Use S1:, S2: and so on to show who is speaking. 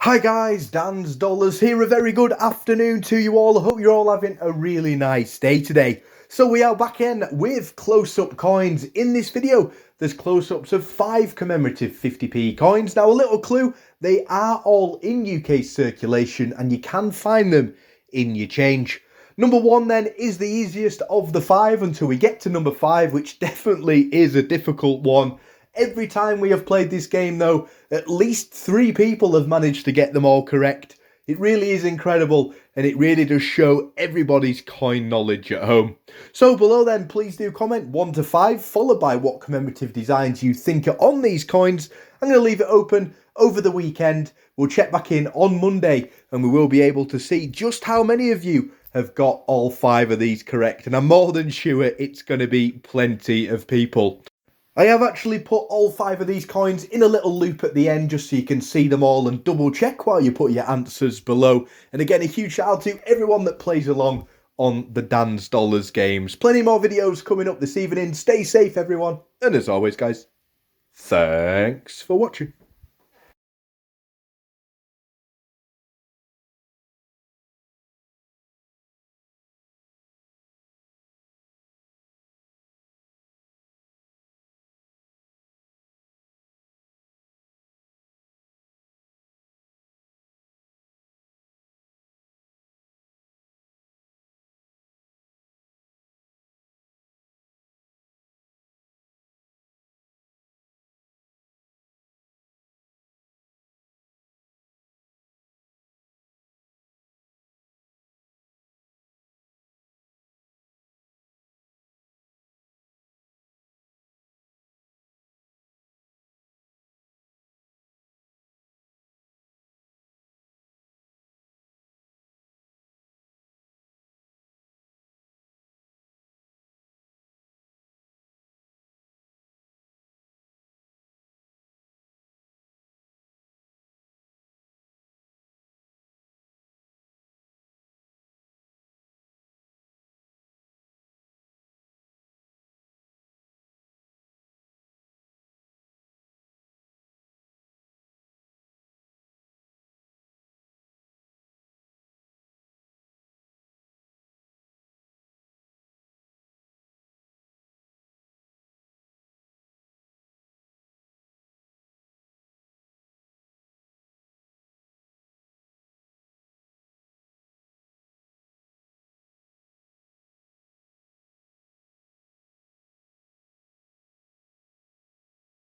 S1: Hi guys, Dan's Dollars here. A very good afternoon to you all. I hope you're all having a really nice day today. So we are back in with close-up coins. In this video, there's close-ups of 5 commemorative 50p coins. Now a little clue, they are all in UK circulation and you can find them in your change. Number 1 then is the easiest of the 5 until we get to number 5, which definitely is a difficult one. Every time we have played this game though, at least 3 people have managed to get them all correct. It really is incredible and it really does show everybody's coin knowledge at home. So below then, please do comment 1 to 5, followed by what commemorative designs you think are on these coins. I'm going to leave it open over the weekend. We'll check back in on Monday and we will be able to see just how many of you have got all 5 of these correct. And I'm more than sure it's going to be plenty of people. I have actually put all 5 of these coins in a little loop at the end just so you can see them all and double check while you put your answers below. And again, a huge shout out to everyone that plays along on the Dan's Dollars games. Plenty more videos coming up this evening. Stay safe everyone. And as always guys, thanks for watching.